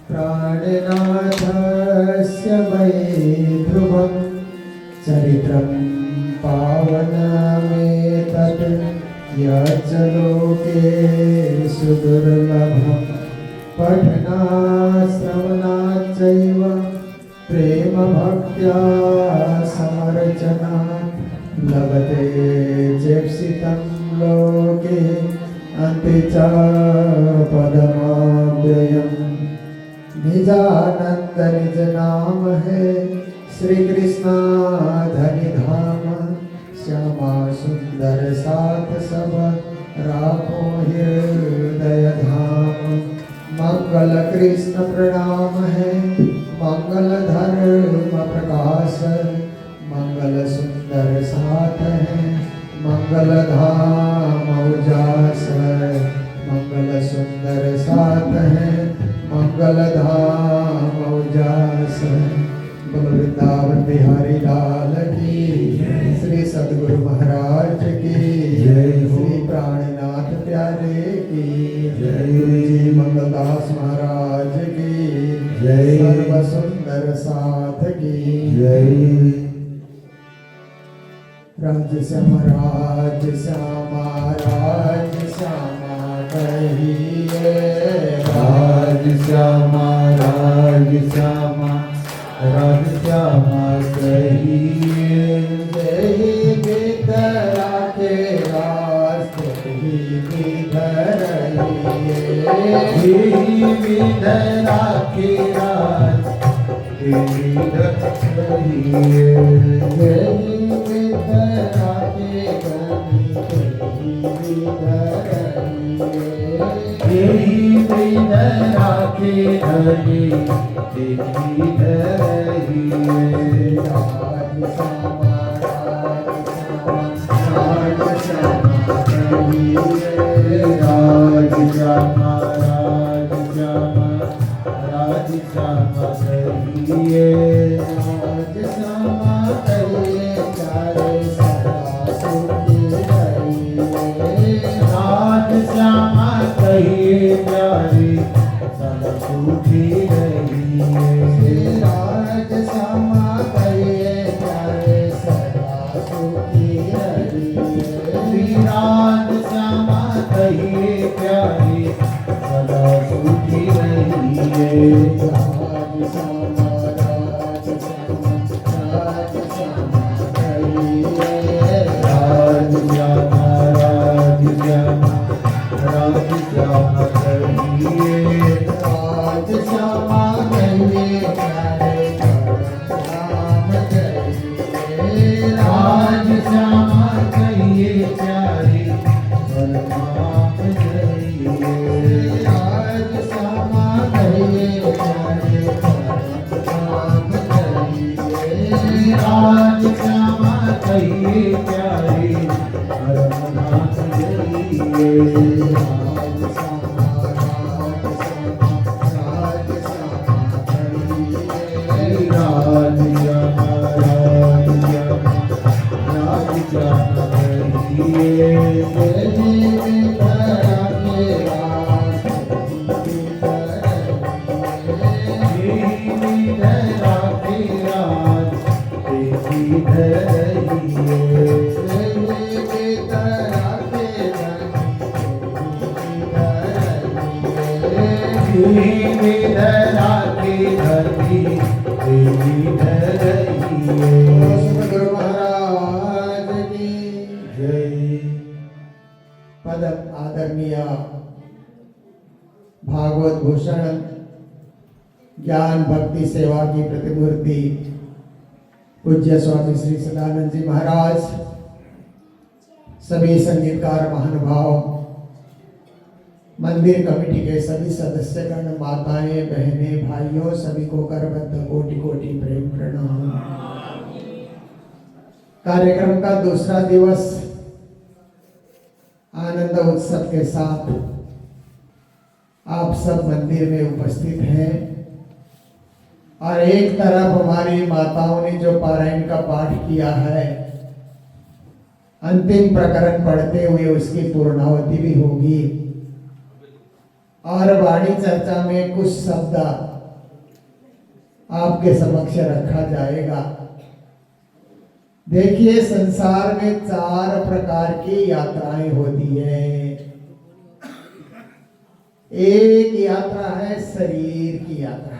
प्राणनाथस्य वै ध्रुवं चरित्रं पावनमेतत् यच्च लोके सुदुर्लभं पठनाश्रवणाच्चैव प्रेमभक्त्या समर्चनात् लभते चेप्सितं लोके अन्ते च पदमव्ययम्। निजानंद निज नाम है श्री कृष्णा धनि धाम श्यामा सुंदर साथ सब राखो हृदय धाम। मंगल कृष्ण प्रणाम है मंगल धर्म प्रकाश मंगल सुंदर साथ है मंगल धाम उजास मंगल सुंदर साथ है मंगल धाम उजास। बोलो वृंदावन बिहारी लाल की श्री सद्गुरु महाराज की श्री प्राणनाथ प्यारे की गुरु जी मंगलदास महाराज की सर्व सुंदर साथ की राज श्यामा राज श्यामा राज श्यामा कहिए राज श्यामा राज श्यामा राज श्यामा कहिए। जय विधरा के रास्ते ही विधरहिए विधरा के रास्ते विधरहिए जय विधरा के गणित यही विधरा के धनी विधरहिए। राज श्यामा राज श्यामा कहिए राज श्यामा राज श्यामा राज श्यामा कहिए। राज श्यामा कहिए चारे सदा सुखी रहिए राज श्यामा कहिए प्यारी सदा सुखी रहिए। राज श्यामा कहिए चारे सदा सुखी रहिए राज श्यामा कहिए प्यारी सदा सुखी रहिए। राज श्यामा राज श्यामा कहिए राज श्यामा राज श्यामा राज श्यामा कहिए। राज श्यामा कहिए प्यारे राम कहिए राज श्यामा कहिए प्यारी बलराम कहिए। राज श्यामा कहिए प्यारे राम कहिए राज श्यामा कहिए प्यारी बलराम कहिए। राज श्यामा राज श्यामा कहिए राज श्यामा राज श्यामा राज श्यामा कहिए। विधरा के रास्ते विधरहिए विधरा के धनी विधरहिए। गुरु महाराज की जय। पदम आदरणीय भागवत भूषण ज्ञान भक्ति सेवा की प्रतिमूर्ति पूज्य स्वामी श्री सदानंद जी महाराज, सभी संगीतकार महानुभाव, मंदिर कमेटी के सभी सदस्यगण, माताएं, बहनें, भाइयों, सभी को करबद्ध कोटि कोटि प्रेम प्रणाम। कार्यक्रम का दूसरा दिवस आनंद उत्सव के साथ आप सब मंदिर में उपस्थित हैं और एक तरफ हमारी माताओं ने जो पारायण का पाठ किया है, अंतिम प्रकरण पढ़ते हुए उसकी पूर्णावती भी होगी और वाणी चर्चा में कुछ शब्द आपके समक्ष रखा जाएगा। देखिए, संसार में 4 प्रकार की यात्राएं होती है। एक यात्रा है शरीर की यात्रा।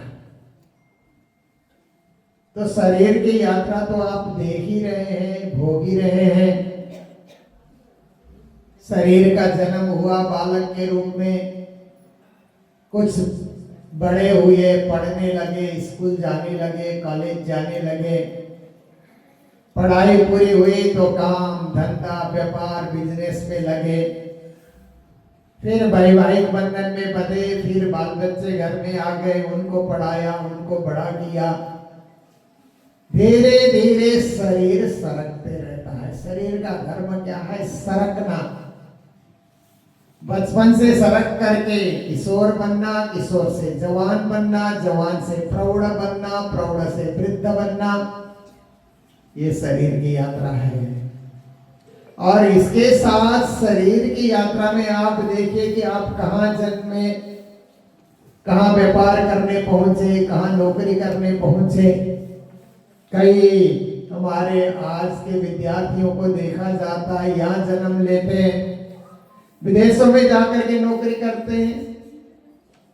तो शरीर की यात्रा तो आप देख ही रहे हैं, भोग ही रहे हैं। शरीर का जन्म हुआ बालक के रूप में, कुछ बड़े हुए, पढ़ने लगे, स्कूल जाने लगे, कॉलेज जाने लगे, पढ़ाई पूरी हुई तो काम धंधा व्यापार बिजनेस में लगे, फिर वैवाहिक बंधन में बंधे, फिर बाल बच्चे घर में आ गए, उनको पढ़ाया, उनको बड़ा किया। धीरे धीरे शरीर सरकते रहता है। शरीर का धर्म क्या है? सरकना। बचपन से सरक करके किशोर बनना, किशोर से जवान बनना, जवान से प्रौढ़ बनना, प्रौढ़ से वृद्ध बनना, ये शरीर की यात्रा है। और इसके साथ शरीर की यात्रा में आप देखिए कि आप कहाँ जन्मे, कहाँ व्यापार करने पहुंचे, कहाँ नौकरी करने पहुंचे। कई हमारे आज के विद्यार्थियों को देखा जाता है, यहाँ जन्म लेते हैं, विदेशों में जाकर के नौकरी करते हैं,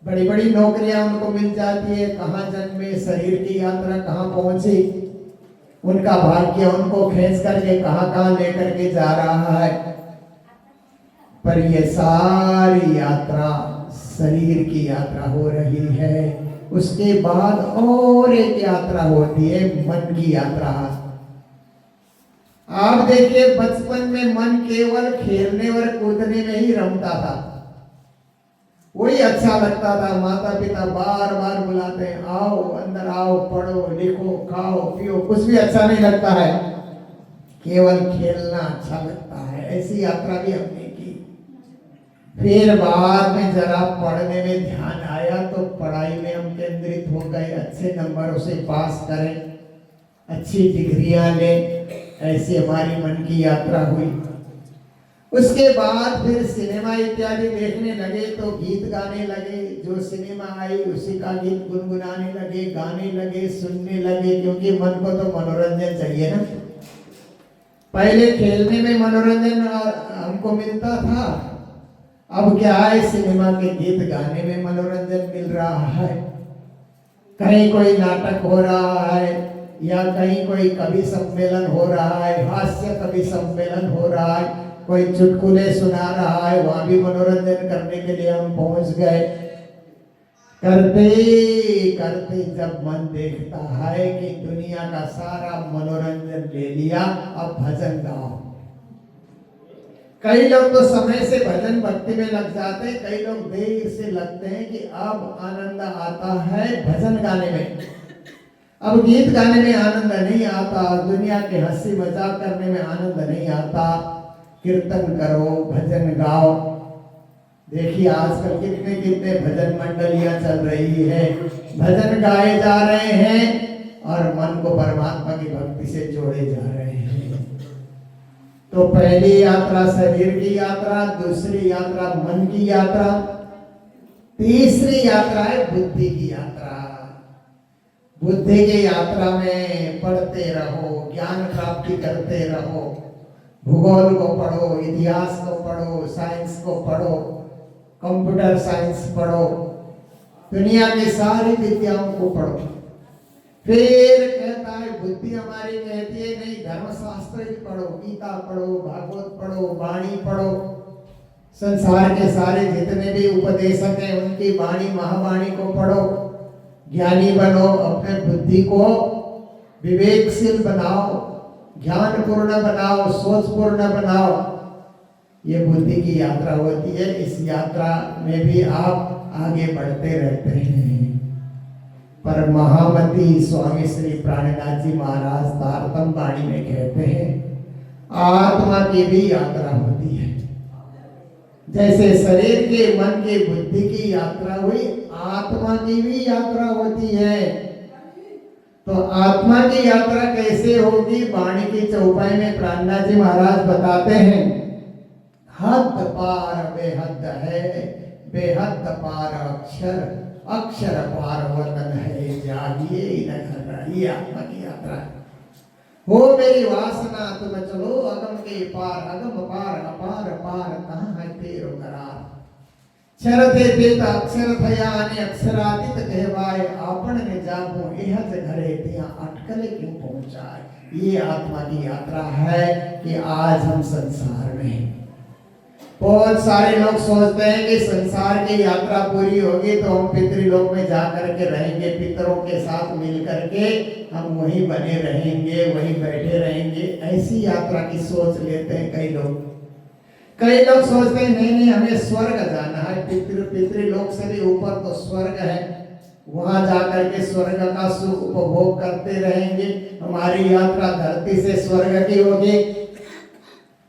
बड़ी बड़ी नौकरियां उनको मिल जाती है। कहाँ जन्मे, शरीर की यात्रा कहाँ पहुंची, उनका भाग्य उनको खींच करके कहाँ कहाँ लेकर के जा रहा है। पर ये सारी यात्रा शरीर की यात्रा हो रही है। उसके बाद और एक यात्रा होती है, मन की यात्रा। आप देखिए, बचपन में मन केवल खेलने और कूदने में ही रमता था, वही अच्छा लगता था। माता पिता बार बार बुलाते हैं, आओ अंदर आओ, पढ़ो लिखो खाओ पियो, कुछ भी अच्छा नहीं लगता है, केवल खेलना अच्छा लगता है। ऐसी यात्रा भी हमने की। फिर बाद में जरा पढ़ने में ध्यान आया तो पढ़ाई में हम केंद्रित हो गए, अच्छे नंबरों से पास करें, अच्छी डिग्रियां लें। ऐसी हमारी मन की यात्रा हुई। उसके बाद फिर सिनेमा इत्यादि देखने लगे तो गीत गाने लगे। जो सिनेमा आई उसी का गीत गुनगुनाने लगे, गाने लगे, सुनने लगे, क्योंकि मन को तो मनोरंजन चाहिए ना। पहले खेलने में मनोरंजन हमको मिलता था, अब क्या है, सिनेमा के गीत गाने में मनोरंजन मिल रहा है। कहीं कोई नाटक हो रहा है या कहीं कोई कवि सम्मेलन हो रहा है, हास्य कवि सम्मेलन हो रहा है, कोई चुटकुले सुना रहा है, वहां भी मनोरंजन करने के लिए हम पहुंच गए। करते करते जब मन देखता है कि दुनिया का सारा मनोरंजन ले लिया, अब भजन गाओ। कई लोग तो समय से भजन भक्ति में लग जाते हैं, कई लोग देर से लगते हैं कि अब आनंद आता है भजन गाने में। अब गीत गाने में आनंद नहीं आता, दुनिया के हंसी मजाक करने में आनंद नहीं आता। कीर्तन करो, भजन गाओ। देखिए आजकल कितने कितने भजन मंडलियां चल रही है, भजन गाए जा रहे हैं और मन को परमात्मा की भक्ति से जोड़े जा रहे हैं। तो पहली यात्रा शरीर की यात्रा, दूसरी यात्रा मन की यात्रा, तीसरी यात्रा है बुद्धि की यात्रा। बुद्धि की यात्रा में पढ़ते रहो, ज्ञान प्राप्ति करते रहो, भूगोल को पढ़ो, इतिहास को पढ़ो, साइंस को पढ़ो, कंप्यूटर साइंस पढ़ो, दुनिया की सारी विद्याओं को पढ़ो। फिर कहता है बुद्धि हमारी कहती है नहीं, धर्मशास्त्र भी पढ़ो, गीता पढ़ो, भागवत पढ़ो, वाणी पढ़ो, संसार के सारे जितने भी उपदेशक हैं उनकी वाणी महावाणी को पढ़ो, ज्ञानी बनो, अपने बुद्धि को विवेकशील बनाओ, ज्ञानपूर्ण बनाओ, सोचपूर्ण बनाओ। ये बुद्धि की यात्रा होती है। इस यात्रा में भी आप आगे बढ़ते रहते हैं। पर महामती स्वामी श्री प्राणनाथ जी महाराज तारतम वाणी में कहते हैं, आत्मा की भी यात्रा होती है। जैसे शरीर के, मन के, बुद्धि की यात्रा हुई, आत्मा की भी यात्रा होती है। तो आत्मा की यात्रा कैसे होगी? वाणी की चौपाई में प्राणनाथ जी महाराज बताते हैं, हद पार बेहद है, बेहद पार अक्षर, अक्षर पार वतन है, जागिए न घर रही आत्मा की यात्रा है। हो मेरी वासना तुम चलो अगम के पार, अगम पार अपार पार कहाँ है तेरो करार। क्षरते देता अक्षर थया ने अक्षरातीत कहवाए, आपण ने जागो एह घरे तिया अटकले क्यों पहुंचाए। ये आत्मा की यात्रा है कि आज हम संसार में हैं। बहुत सारे लोग सोचते हैं कि संसार की यात्रा पूरी होगी तो हम पितृलोक में जा करके रहेंगे, पितरों के साथ मिल करके हम वहीं बने रहेंगे, वहीं बैठे रहेंगे। ऐसी यात्रा की सोच लेते हैं कई लोग। कई लोग सोचते हैं नहीं नहीं हमें स्वर्ग जाना है, पितृलोक से भी ऊपर तो स्वर्ग है, वहां जाकर के स्वर्ग का सुख उपभोग करते रहेंगे, हमारी यात्रा धरती से स्वर्ग की होगी।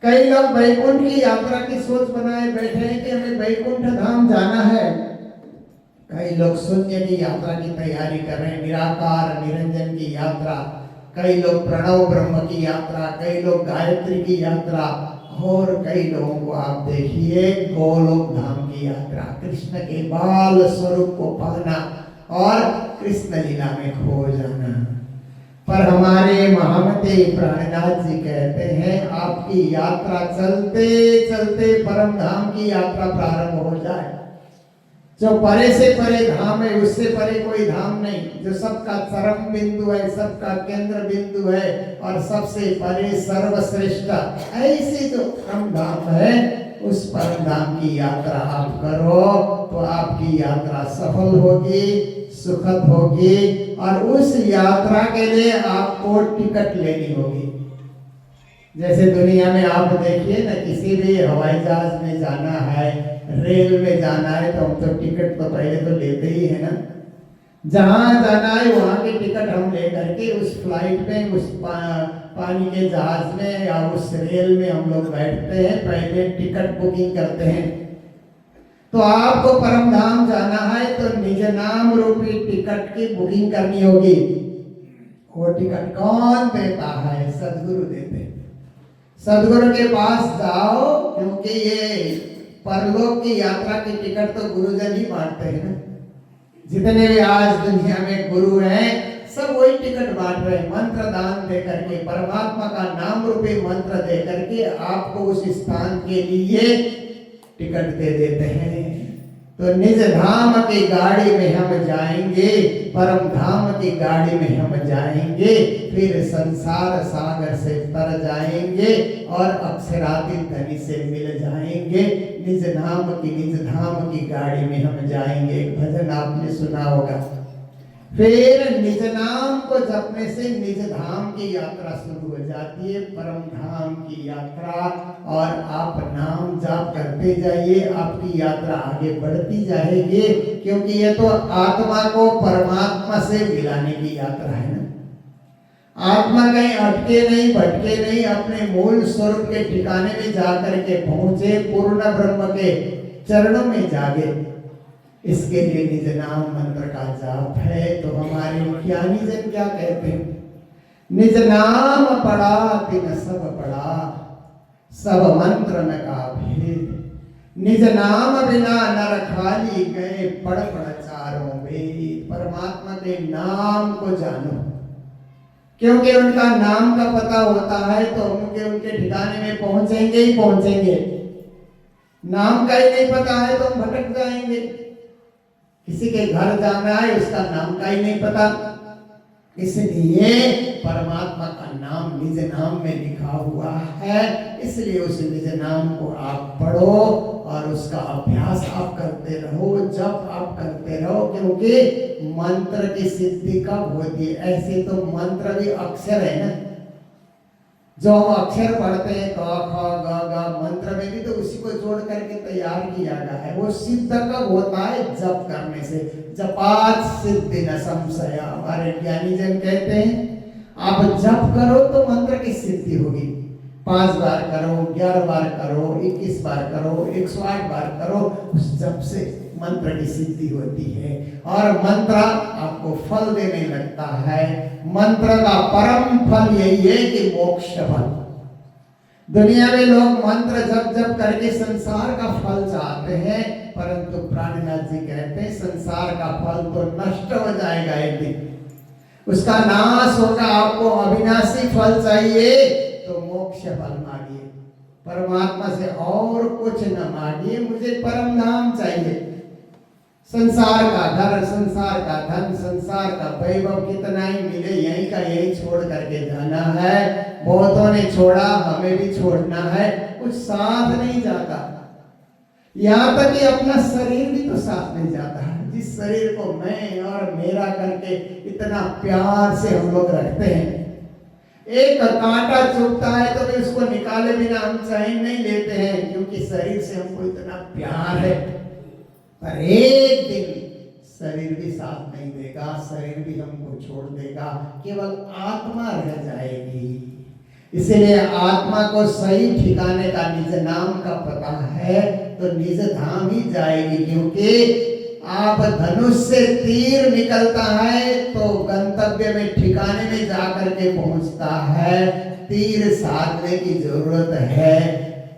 कई लोग वैकुंठ की यात्रा की सोच बनाए बैठे हैं कि हमें वैकुंठ धाम जाना है। कई लोग शून्य की यात्रा की तैयारी कर रहे हैं, निराकार निरंजन की यात्रा। कई लोग प्रणव ब्रह्म की यात्रा, कई लोग गायत्री की यात्रा, और कई लोगों को आप देखिए गोलोक धाम की यात्रा, कृष्ण के बाल स्वरूप को पाना और कृष्ण लीला में खो जाना। पर हमारे महामते प्राणनाथ जी कहते हैं आपकी यात्रा चलते चलते परम धाम की यात्रा प्रारंभ हो जाए। जो परे से परे धाम है उससे परे कोई धाम नहीं, जो सबका चरम बिंदु है, सबका केंद्र बिंदु है और सबसे परे सर्वश्रेष्ठ ऐसी जो परम धाम है, उस परम धाम की यात्रा आप करो तो आपकी यात्रा सफल होगी, सुखद होगी। और उस यात्रा के लिए आपको टिकट लेनी होगी। जैसे दुनिया में आप देखिए ना, किसी भी हवाई जहाज में जाना है, रेल में जाना है, तो हम तो टिकट तो पहले तो लेते ही है ना। जहां जाना है वहां की टिकट हम लेकर के उस फ्लाइट में, उस पानी के जहाज में या उस रेल में हम लोग बैठते हैं, पहले टिकट बुकिंग करते हैं। तो आपको परम धाम जाना है तो निज नाम रूपी टिकट की बुकिंग करनी होगी। वो टिकट कौन देता है? सदगुरु देते हैं। सदगुरु के पास जाओ, क्योंकि ये परलोक की यात्रा की टिकट तो गुरुजन ही बांटते हैं ना। जितने भी आज दुनिया में गुरु हैं सब वही टिकट बांट रहे हैं, मंत्र दान दे करके, परमात्मा का नाम रूपी मंत्र दे करके आपको उस स्थान के लिए टिकट दे देते हैं। तो निज धाम की गाड़ी में हम जाएंगे, परम धाम की गाड़ी में हम जाएंगे, फिर संसार सागर से तर जाएंगे और अक्षरातीत धनी से मिल जाएंगे। निज धाम की गाड़ी में हम जाएंगे। एक भजन आपने सुना होगा, फिर निज नाम को जपने से निज धाम की यात्रा शुरू हो जाती है, परम धाम की यात्रा। और आप नाम जाप करते जाइए, आपकी यात्रा आगे बढ़ती जाएगी, क्योंकि ये तो आत्मा को परमात्मा से मिलाने की यात्रा है ना। आत्मा कहीं अटके नहीं, भटके नहीं, अपने मूल स्वरूप के ठिकाने में जाकर के पहुंचे, पूर्ण ब्रह्म के चरणों में जागे। इसके लिए निज नाम मंत्र का जाप है। तो हमारे ज्ञानी जन क्या कहते हैं? निज नाम पढ़ा तिन सब पढ़ा, सब मंत्र न का भेद। निज नाम बिना नर खाली गए, पढ़ पढ़ चारों वेद। परमात्मा के नाम को जानो, क्योंकि उनका नाम का पता होता है तो उनके ठिकाने में पहुंचेंगे ही पहुंचेंगे। नाम का ही नहीं पता है तो हम भटक जाएंगे। किसी के घर जाना है, उसका नाम का ही नहीं पता, इसलिए परमात्मा का नाम निज नाम में लिखा हुआ है। इसलिए उस निज नाम को आप पढ़ो और उसका अभ्यास आप करते रहो, जप आप करते रहो, क्योंकि मंत्र की सिद्धि कब होती है? ऐसे तो मंत्र भी अक्षर है ना, जो हम अक्षर पढ़ते हैं क ख ग घ, मंत्र में भी तो उसी को जोड़ करके तैयार किया गया है। वो सिद्ध कब होता है? जप करने से। जपात सिद्धि न संशय, हमारे ज्ञानी जन कहते हैं आप जप करो तो मंत्र की सिद्धि होगी। 5 बार करो, 11 बार करो, 21 बार करो, 108 बार करो, उस जप से मंत्र की सिद्धि होती है और मंत्र आपको फल देने लगता है। मंत्र का परम फल यही है कि मोक्ष फल। दुनिया में लोग मंत्र जप जप करके संसार का फल चाहते हैं, परंतु प्राणनाथ जी कहते हैं संसार का फल तो नष्ट हो जाएगा एक दिन, उसका नाश होगा। आपको अविनाशी फल चाहिए तो मोक्ष फल मांगिए, परमात्मा से और कुछ न मांगिए, मुझे परम धाम चाहिए। संसार का घर, संसार का धन, संसार का वैभव कितना ही मिले, यहीं का यहीं छोड़ करके जाना है। बहुतों ने छोड़ा, हमें भी छोड़ना है, कुछ साथ नहीं जाता। यहाँ तक कि अपना शरीर भी तो साथ नहीं जाता है। जिस शरीर को मैं और मेरा करके इतना प्यार से हम लोग रखते हैं, एक कांटा चुभता है तो भी उसको निकाले बिना हम चैन नहीं लेते हैं, क्योंकि शरीर से हमको इतना प्यार है। पर एक दिन शरीर भी साथ नहीं देगा, शरीर भी हमको छोड़ देगा, केवल आत्मा रह जाएगी। इसलिए आत्मा को सही ठिकाने का निज नाम का पता है तो निज धाम ही जाएगी। क्योंकि आप धनुष से तीर निकलता है तो गंतव्य में, ठिकाने में जाकर के पहुंचता है। तीर साधने की जरूरत है।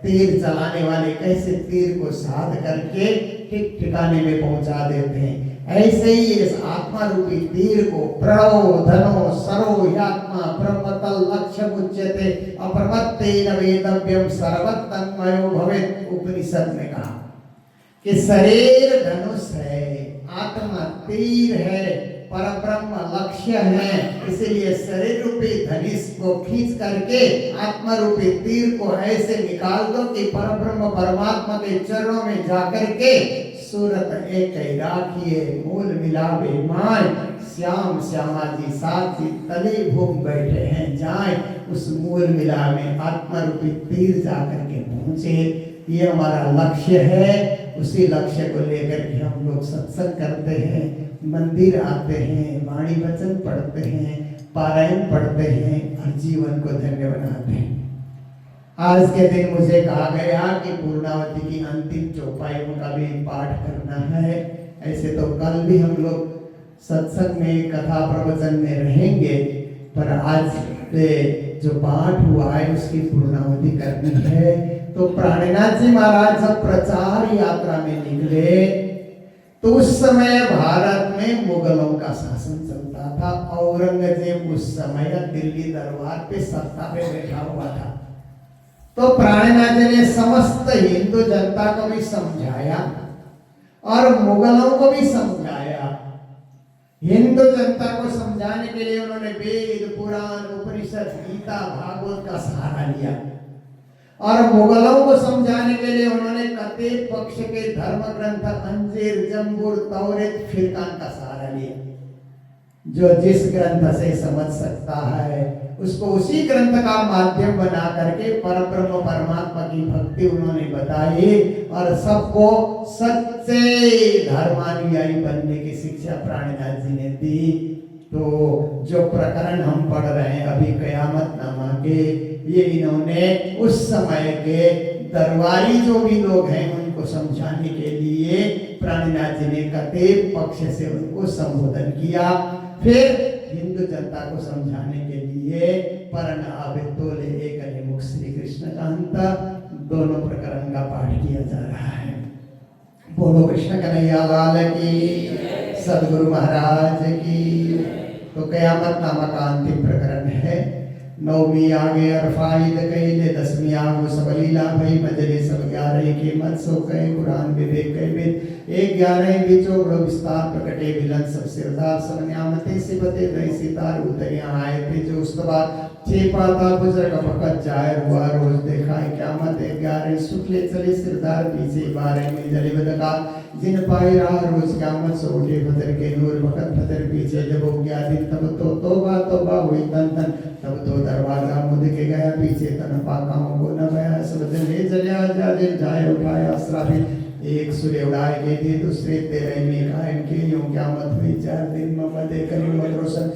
तीर चलाने वाले कैसे तीर को साध करके ठीक ठिकाने में पहुंचा देते हैं, ऐसे ही इस आत्मा रूपी तीर को प्रणो धनो सरो यात्मा ब्रह्मतल लक्ष्य मुच्यते अप्रमत्तेन वेदव्यम सर्वतन्मयो भवेत्। उपनिषद में कहा कि शरीर धनुष है, आत्मा तीर है, परब्रह्म लक्ष्य है। इसलिए शरीर रूपी धनुष को खींच करके आत्मा रूपी तीर को ऐसे निकाल दो कि परब्रह्म परमात्मा के चरणों में जाकर के सूरत एक ही राखिए, मूल मिलावे माय, श्याम श्यामा जी साथ ही तले घूम बैठे हैं, जाए उस मूल मिलावे आत्मा रूपी तीर जाकर के पहुंचे। ये हमारा लक्ष्य है। उसी लक्ष्य को लेकर के हम लोग सत्संग करते हैं, मंदिर आते हैं, वाणी वचन पढ़ते हैं, पारायण पढ़ते हैं और जीवन को धन्य बनाते हैं। आज के दिन मुझे कहा गया कि पूर्णावती की अंतिम चौपाइयों का भी पाठ करना है। ऐसे तो कल भी हम लोग सत्संग में कथा प्रवचन में रहेंगे, पर आज जो पाठ हुआ है उसकी पूर्णावती करनी है। तो प्राणनाथ जी महाराज जब प्रचार यात्रा में निकले तो उस समय भारत में मुगलों का शासन चलता था। औरंगजेब उस समय दिल्ली दरबार पे सत्ता पे बैठा हुआ था। तो प्राणनाथ जी ने समस्त हिंदू जनता को भी समझाया और मुगलों को भी समझाया। हिंदू जनता को समझाने के लिए उन्होंने वेद, पुराण, उपनिषद, गीता, भागवत का सहारा लिया और मुगलों को समझाने के लिए उन्होंने कते पक्ष के धर्म ग्रंथ अंजीर, जंबूर, तौरेत, फिरकान का सहारा लिया। जो जिस ग्रंथ से समझ सकता है उसको उसी ग्रंथ का माध्यम बना करके परब्रह्म परमात्मा की भक्ति उन्होंने बताई और सबको सच्चे धर्मानुयायी बनने की शिक्षा प्राणनाथ जी ने दी। तो जो प्रकरण हम पढ़ रहे हैं अभी कयामत नामा के, ये इन्होंने उस समय के दरबारी जो भी लोग हैं उनको समझाने के लिए प्राणनाथ जी ने कते पक्ष से उनको संबोधन किया। फिर हिंदू जनता को समझाने के लिए परण आवितोले एक मुख श्री कृष्ण कांता दोनों प्रकरण का पाठ किया जा रहा है। बोलो कृष्ण कन्हैया लाल की, सदगुरु महाराज की। तो कयामत नामा का अंतिम प्रकरण है। नौवीं आगे अरफाइद कैले, 10वीं आगो सबलीला भई मजले सब 11 के मत सो कहे कुरान विवेक कहे वेद 11 बीचो बड़ो विस्तार प्रकटे विलन सब सिरदार सब न्यामते सिबते दई सितार उतरिया आए थे जो उस्तवा छे पाता गुजर का फकत जाहिर हुआ रोज देखा क़यामत 11 सुखले चले सिरदार पीछे 12 में जले बदका जिन पाए रहा रोज क़यामत सो उठे फतर के नूर फकत फतर पीछे जब हो गया दिन तब तो तौबा हुई तन तन तब तो दरवाजा मुद के गया पीछे तन पाकाओं को न गया सब जले जलिया जा दिन जाए उठाया असराफिल एक सूर्य उड़ाए गए थे दूसरे 13 में कायम के यूं क़यामत हुई 4 दिन ममदे करीम रोशन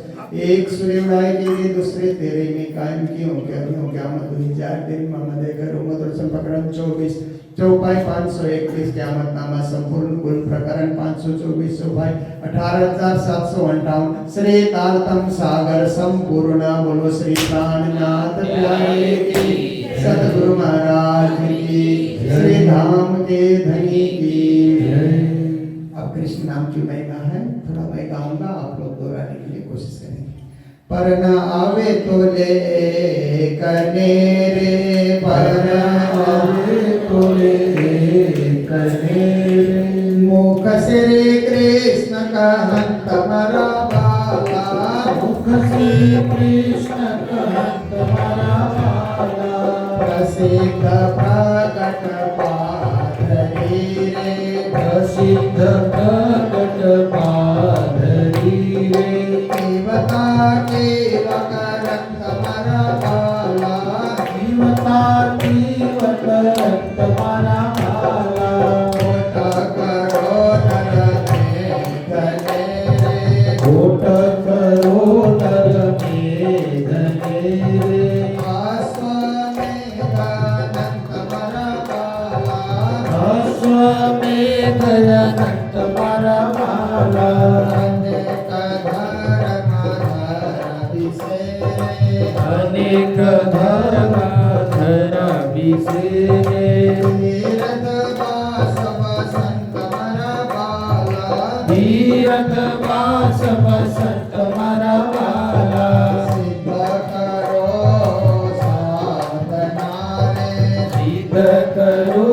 एक सूर्य उड़ाए गए थे दूसरे 13 में कायम की यूं क़यामत हुई 4 दिन ममदे करीम रोशन प्रकरण 24 चौपाई 531 क़यामत नामा संपूर्ण कुल प्रकरण 524 चौपाई 18758 श्री तारतम सागर संपूर्ण बोलो श्री प्राणनाथ प्यारे की सतगुरु महाराज की, श्री धाम के धनी की। अब कृष्ण नाम की मैं गा है, थोड़ा मैं गाऊंगा, आप लोग दोहराने के लिए कोशिश करेंगे। पर न आवे तो ले करने रे, पर न आवे तो ले करने रे, मुख से कृष्ण कहत मरा बाला, मुख से कृष्ण कहत मरा बाला, प्रसिद्ध प्रकट पाधरी रे, प्रसिद्ध प्रकट पाधरी रे, देवता केवक रक्त मरा बाला, देवता केवक रक्त मरा बाला, कोट करो नर में धने रे, कोट करो नर में धने रे, अश्वमेध अनंत मरा बाला, अश्वमेध अनंत मरा बाला, अनेक धर्म धर विसेरे, अनेक धर्म धर विसेरे, तीर्थ वासव संत मरा बाला, तीर्थ वासव संत मरा बाला, सिद्ध करो साधना रे, सिद्ध करो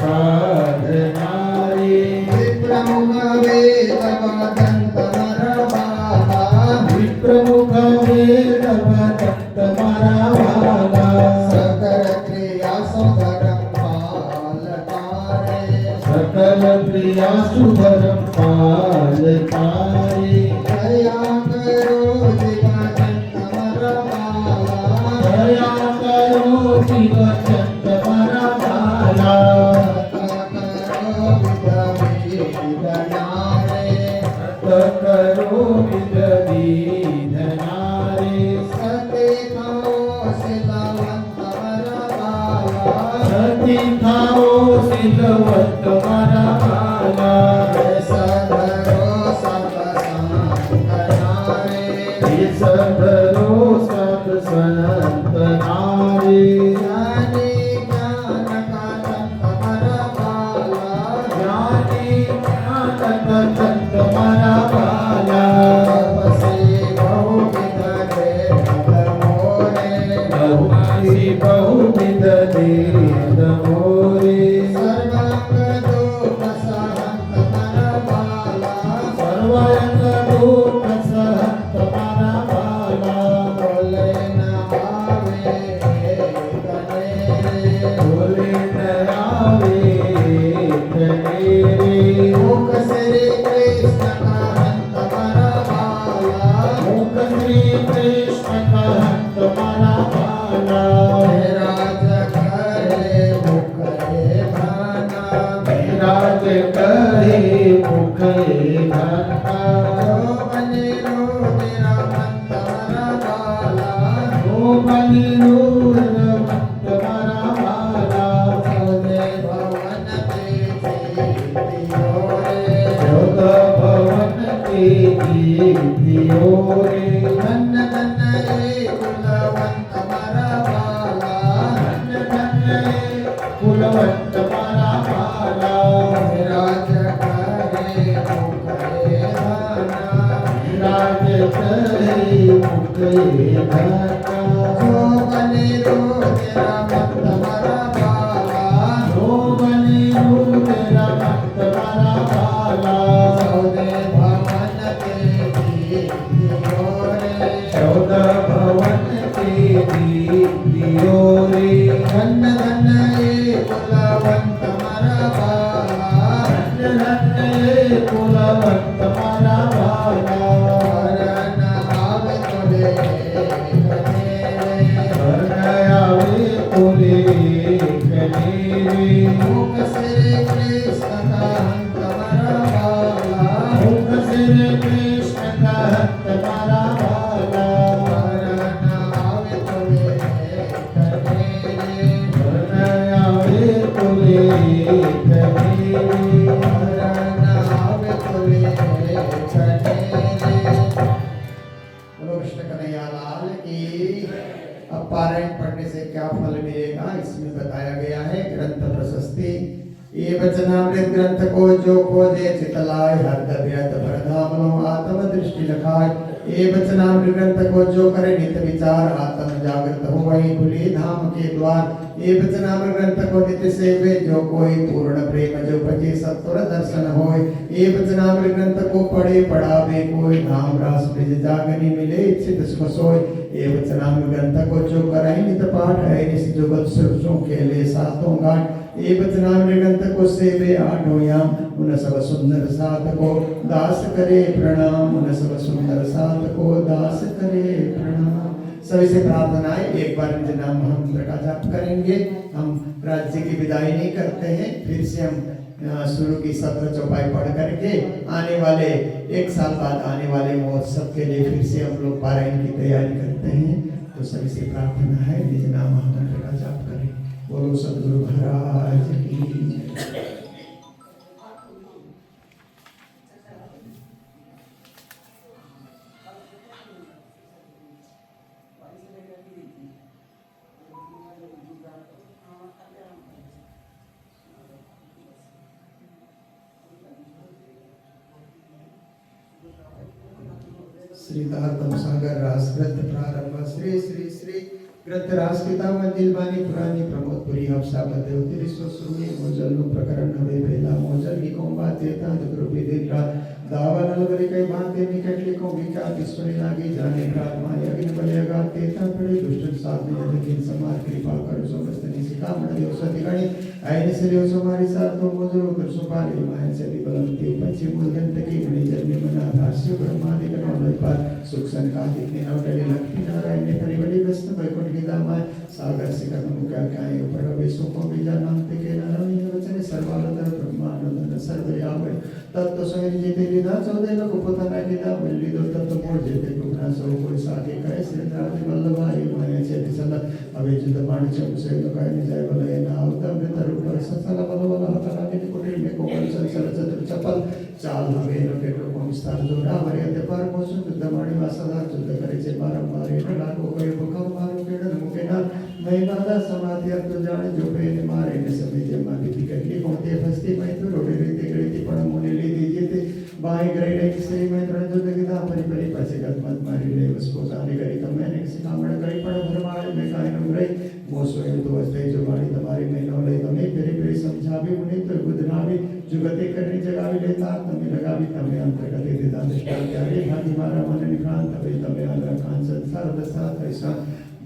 साधना रे, विप्रमुख वेदवदंत मरा बाला, विप्रमुख वेदवदंत मरा बाला, सकल क्रिया सुधरम पालकारे, सकल क्रिया सुधरम पालकारे, दया करो जीवचंद मरा बाला, दया करो जीवचंद मरा बाला, करो विद विधनारे, सती खाओ सिलवंत मरा बाला, सती खाओ सिलवंत मरा बाला, सधरो सब संतनारे, सधरो सब संतनारे, ज्ञानी ज्ञान का चंद मरा बाला, ज्ञानी ज्ञान का चंद मरा बाला, तपसी बहुविध भेद मोरे, तपसी बहुविध भेद मोरे, सर्वांग दुख सहंत मरा बाला, सर्वांग दुख सहंत मरा बाला, बोले न आवे गणे, बोले न आवे गणे रे, मुख श्री कृष्ण कहत मरा बाला, मुख श्री कृष्ण कहत मरा बाला, राज करे मुख भाना, राज करे मुख भाना, जो बने रो तेरा मंत मरा बाला, जो बने रो तेरा मंत मरा बाला, सौदे भवन के जीतियो रे, सौदे भवन के जीतियो रे, धन धन रे कुलवंत मरा बाला, धन धन रे कुलवंत मरा बाला, राज करे मुखे धाना, राज करे मुखे धाना, जो बने रो तेरा मंत मरा बाला, जो बने रो तेरा मंत मरा बाला, सौदे भवन के जीतियो रे, सौदे भवन के जीतियो रे, धन धन रे कुलवंत मरा बाला, धन धन रे कुलवंत मरा बाला, हरण आवे तोले कने रे, हरण आवे तोले कने रे, मुख श्री कृष्ण कहत मरा बाला, मुख श्री कृष्ण कहत मरा बाला, हरण आवे तोले कने रे, हरण आवे तोले कने रे, हरण आवे तोले कने रे। कृष्ण कन्हैया लाल की। अब पारायण पढ़ने से क्या फल मिलेगा इसमें बताया गया है। ग्रंथ प्रशस्ति ये वचनामृत ग्रंथ को जो खोजे चितलाय हृदयत प्रधामनो आत्म दृष्टि लखाय। ये वचनामृत ग्रंथ को जो करे नित्य विचार आत्म जागृत हो वही खुले धाम के द्वार। ये वचनामृत ग्रंथ को नित्य सेवे जो कोई पूर्ण प्रेम जो भजे सत्वर दर्शन होय। ये वचनामृत ग्रंथ को पढ़े पढ़ावे कोई धाम रास ब्रज जागनी मिले इच्छित सुख सोय। ये वचनामृत ग्रंथ को जो करे नित्य पाठ है निस जुगत सुरसों के ले सातों घाट। ये वचनामृत ग्रंथ को सेवे आठोयाम उन सब सुंदर सात को दास करे प्रणाम। उन सब सुंदर सात को दास करे प्रणाम। सभी से प्रार्थना है एक बार निज नाम महामंत्र का जाप करेंगे। हम राज्य की विदाई नहीं करते हैं, फिर से हम शुरू की 17 चौपाई पढ़ करके आने वाले 1 साल बाद आने वाले महोत्सव के लिए फिर से हम लोग पारायण की तैयारी करते हैं। तो सभी से प्रार्थना है निज नाम महामंत्र का जाप करें। बोलो सद्गुरु महाराज की। श्रीधातम सागर रास ग्रंथ प्रारंभ श्री श्री श्री ग्रंथ रास पिता मंदिर बानी पुरानी प्रमोदपुरी हफ्सा बदेव तिरिसो सुमी मोजल नु प्रकरण हवे पहला मोजल की कोंबा चेता गुरु विदित रात दावन अलवरी कई बातें निकट लिखो विचार किस्मरी लागी जाने रात माया अग्नि बलेगा तेता पड़े दुष्ट साथ में यदि समार कृपा करो समस्त निशिका मन देव सति गणी आईने से लियो सुमारी साथ तो मोजरो कर सुपारी माया से विबलंती पश्चिम मूलगंत की गणी जन्मे मना भाष्य ब्रह्मादि गणों पर सुख संकादिक ने नवटली लक्ष्मी नारायण ने परिवली व्यस्त वैकुंठ की दामाय सागर से कर्म मुख्या काय ऊपर वेशों को बीजा नाम के नारायण वचन सर्वावतार ब्रह्मानंद सर्वयामय तत्व स्वयं जीते लीधा चौदह लोग पोताना कीधा बल्ली दो तत्व मोर जेते गुना सो कोई साके कहे श्रीनाथ वल्लभाई माया चेति सल अवे जुद बाण चम से लोकाय निजय बलय ना उत्तम तरुप ससल बल बल हतरा के कुटिल में कोमल संसल चतुर चपल चाल हवे लोके को विस्तार जोड़ा मर्यादे पर मोसु शुद्ध मणि वासदा शुद्ध करे जे बारंबार एटा को कोई भूखम मारो केडन मुके ना मैं बादा समाधि अर्थ जाने जो पे मारे ने सभी जे मागी टिकट कोते फस्ती मैं तो रोडे रीति गणित पण मुने ले दीजिए थे बाई ग्रेड एक से मैं रंजो दगिदा परि परि पासे गत मत मारी ले उसको जाने करी तो मैंने किसी कामड़ करी पण भरमाए मैं काय न रही मोसो ये तो वस्ते जो बाड़ी तुम्हारी मैं न ले तमे पेरी पेरी समझावे मुने तो गुदनावी जुगते करनी जगह भी लेता तमे लगा भी तमे अंतर्गत दे देता दृष्टांत त्यारे भागी मारा मन निभ्रांत तवे तमे आदर कान संसार दसात ऐसा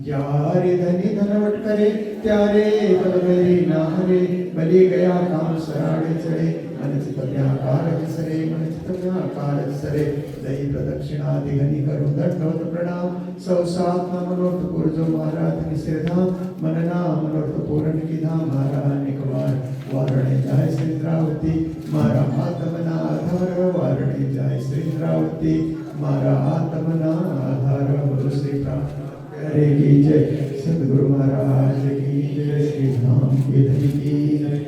यारे धनी धनवट करे त्यारे बलगरी नाहरे बलि गया काम सराड़े चढ़े मन चित व्याकार सरे मन चित व्याकार सरे दही प्रदक्षिणा दिघनी करो दंडवत प्रणाम सौ सात मनोरथ पुरजो महाराज निश्रेधाम मनना मनोरथ पूर्ण की धाम महाराज निकवार वारणे जाय श्रीद्रावती मारा आत्मना आधार वारणे जाय श्रीद्रावती मारा आत्मना आधार बोलो श्री प्रार्थना हरे की जय सद्गुरु महाराज की जय श्री धाम की धनी की जय।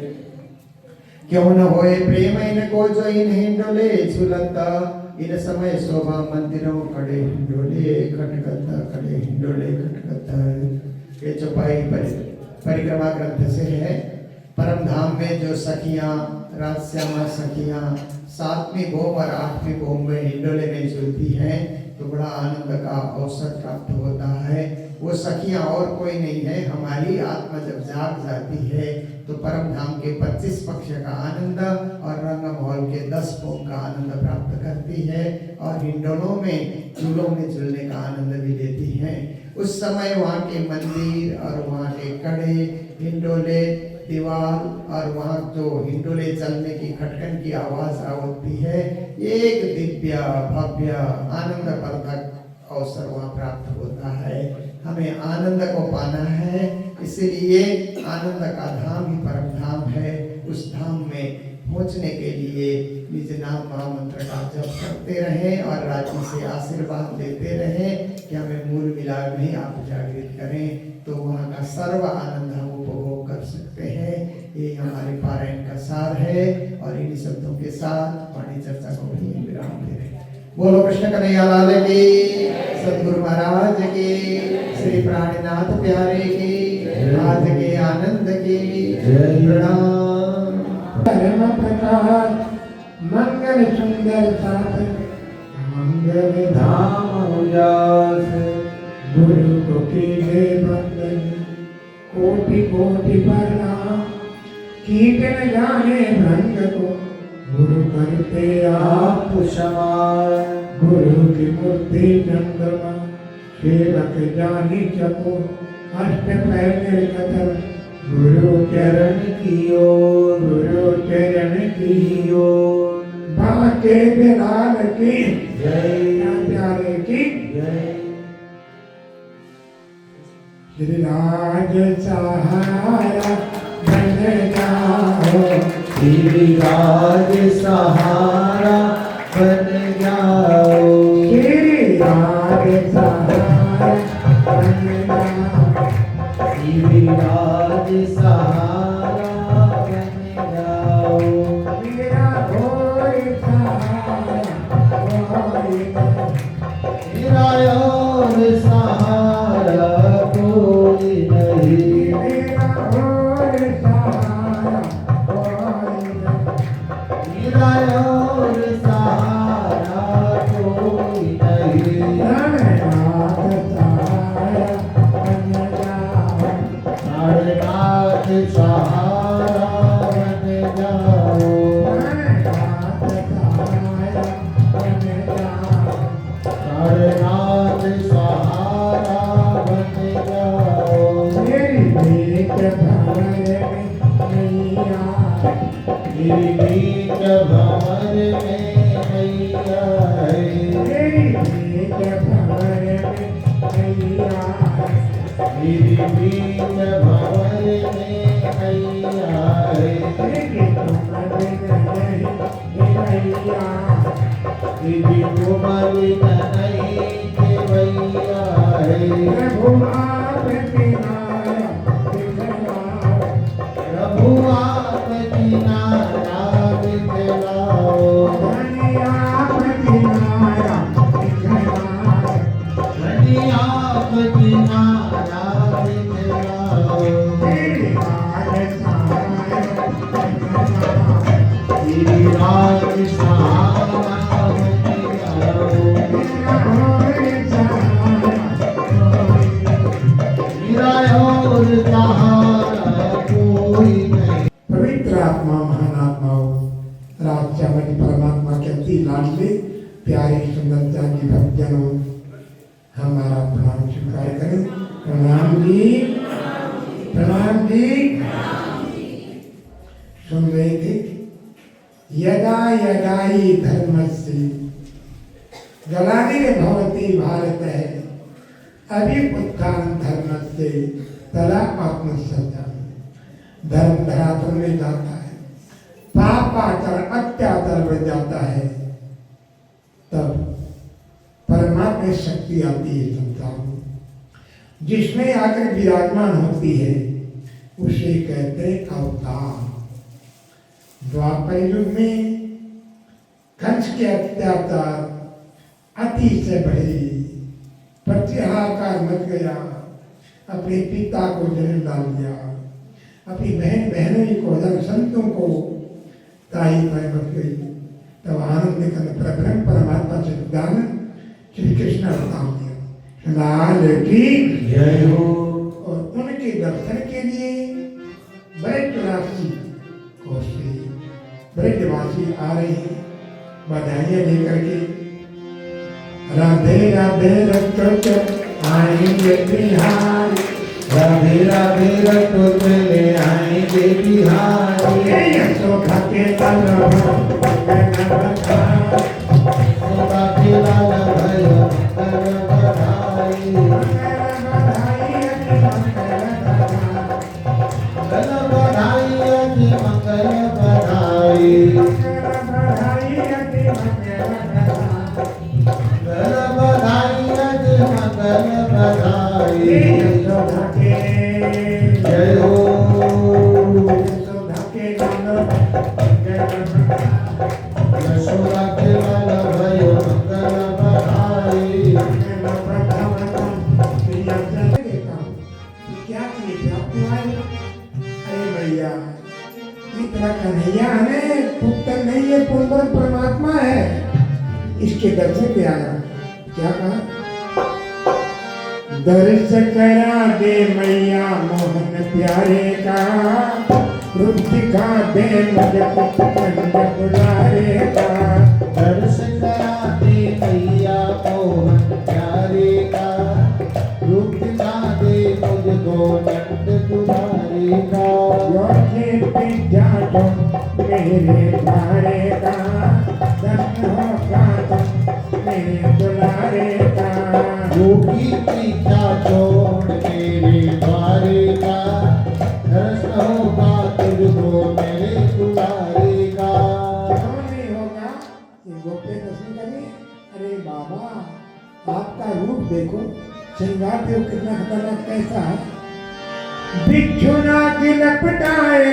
क्यों न होए प्रेम इनको जो इन हिंडोले झुलता इन समय शोभा मंदिरों खड़े हिंडोले खटकता खड़े हिंडोले खटकता। ये चौपाई परिक्रमा ग्रंथ से है। परम धाम में जो सखियां राजश्यामा सखियां 7वीं भोम और 8वीं भोम में हिंडोले में झूलती हैं तो बड़ा आनंद का अवसर प्राप्त होता है। वो सखियां और कोई नहीं है, हमारी आत्मा जब जाग जाती है तो परम धाम के 25 पक्ष का आनंद और रंग महल के 10 भोग का आनंद प्राप्त करती है और हिंडोलों में झूलों में झूलने का आनंद भी लेती है। उस समय वहाँ के मंदिर और वहाँ के कड़े हिंडोले दीवार और वहाँ जो हिंडोले चलने की खटखन की आवाज होती है, एक दिव्य भव्य आनंदवर्धक अवसर वहाँ प्राप्त होता है। हमें आनंद को पाना है, इसलिए आनंद का धाम ही परम धाम है। उस धाम में पहुँचने के लिए निज नाम महामंत्र का जप करते रहें और राज्य से आशीर्वाद देते रहें कि हमें मूल मिलाप में आप जागृत करें तो वहाँ का सर्व आनंद हम उपभोग कर सकते हैं। ये हमारे पारायण का सार है और इन्हीं शब्दों के साथ वाणी चर्चा को भी विराम दे रहे हैं। बोलो कृष्ण कन्हैया लाल की, सदगुरु महाराज की, श्री प्राणीनाथ प्यारे की, आज के आनंद की प्रणाम। धर्म प्रकाश मंगल सुंदर साथ मंगल धाम उजास गुरु को कीजे बंदन कोटि कोटि प्रणाम कीर्तन जाने भ्रंग को गुरु करते आप क्षमा गुरु की मूर्ति चंद्रमा सेवक जानी चको अष्ट पैर कथन गुरु चरण की ओर गुरु चरण की ओर बाके बिलाल की जय प्यारे की जय श्री राज सहारा बन जाओ श्री राज सहारा बन जाओ श्री राज सहारा बन जाओ श्री राज सहारा बन जाओ मेरा कोई सहारा और सहारा कोई नहीं मेरा और सहारा कोई नहीं मेरा और सहारा कोई नहीं नाथ सहारा बन जाओ नाथ सहारा बन जाओ नाथ सहारा बन जाओ नाथ सहारा बन जाओ मेरी भीख भंवर में मैया मेरी भीख भंवर में मैया मेरी भीख भंवर में मैया मेरी भीख भंवर में मैया मेरी तुम नहीं मैया दीदी तुम्हारी नहीं के भैया प्रभु आप किनारा दिखलाओ प्रभु आप किनारा दिखलाओ धनी आप किनारा दिखलाओ धनी आप किनारा दिखलाओ तेरी राज सहारा तेरी राज सहारा पवित्र आत्मा महान आत्माओं राजचामती परमात्मा के अति लाडले प्यारे सुंदरता की भक्तजनों हमारा प्रणाम स्वीकार करें। प्रणाम जी प्रणाम जी। सुन रहे थे यदा यदाई धर्मस्य गलानिर भवति भारत है अभी उत्थान धर्म से तला आत्मसत्ता धर्म धरातल में जाता है पापाचार अत्याचार बढ़ जाता है तब परमात्मा शक्ति आती है संसार में जिसमें आकर विराजमान होती है उसे कहते हैं अवतार। द्वापर युग में कंस के अत्याचार अति से बढ़े प्रत्याहाकार मच गया अपने पिता को जन्म डाल दिया अपनी बहनों को संतों को ताई पाई बच गई तब आनंद निकल ब्रह्म परमात्मा से दान श्री कृष्ण अवतार दिया लाल की जय हो। और उनके दर्शन के लिए ब्रजवासी कोसी ब्रजवासी आ रहे हैं बधाइयाँ लेकर के राधे राधे रक्त आएंगे बिहार राधे राधे रक्त ले आएंगे बिहार यशोदा के लाल यशोदा के लाल बधाई मंगल बधाई जय हो यशोदा कन्हैया है, पुत्र नहीं है, पूर्ण परमात्मा है। इसके दर्शन पे आया, क्या कहा? दर्श करा दे मैया मोहन प्यारे का, रूप दिखा दे मुझको कंद पुजारे का। दर्श करा दे मैया मोहन प्यारे का, रूप दिखा दे मुझको नंद दुलारे का। योगी विद्या जो मेरे द्वारे का, दर्शन होगा तो मेरे दुलारे का। योगी पीछा छोड़ मेरे द्वारे का, दर्शन होगा तुझको मेरे दुलारे का। क्यों नहीं होगा? ये गोपे दर्शन करें। अरे बाबा, आपका रूप देखो, श्रृंगार देव कितना खतरनाक कैसा है। बिच्छू नाग लपटाए,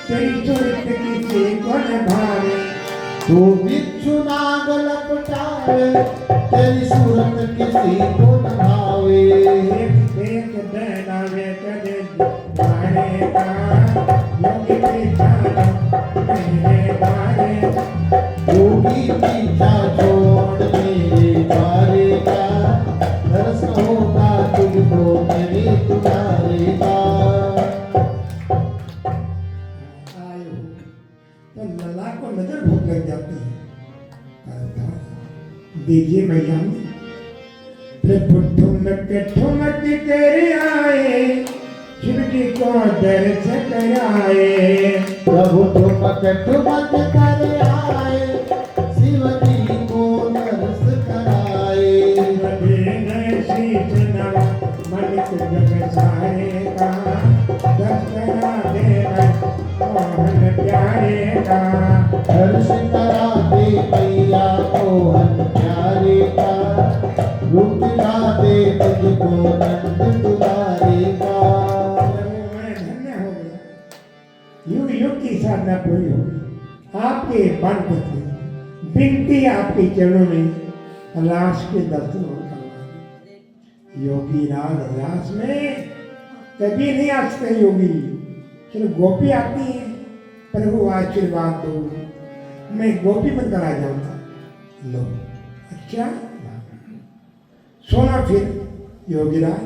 तेरी सूरत किसी को न भावे। तू बिच्छू नाग लपटावे, तेरी सूरत किसी को न भावे। देख बनावे कदे द्वारे का, योगी पीछा मेरे द्वारे का। योगी पीछा छोड़ मेरे द्वारे का, दर्शन होगा तुझको मेरे दुलारे का। आए हो तो लला को नजर भूख लग जाती है। दीजिए मैया, प्रभु ठुमक तेरे आए, शिव जी को दर्श कराए। प्रभु ठुमक ठुमक कर आए, शिव जी को दर्श कराए। शीश नवा मलिक जग सारे का, दर्श करा दे मोहन प्यारे का। दर्श करा दे मैया मोहन प्यारे का, रूप दिखा दे तुझको नंद दुलारे का। मैं धन्य हो गया, युग युग की साधना पूरी हो गई। आपके बन पत्र बिनती आपके चरणों में रास के दर्शन और करवा दे। योगी राज रास में कभी नहीं आ सकते योगी। चलो गोपी आती है, प्रभु आशीर्वाद दो, मैं गोपी बनकर आ जाऊंगा। लो अच्छा, सोना फिर योगी राज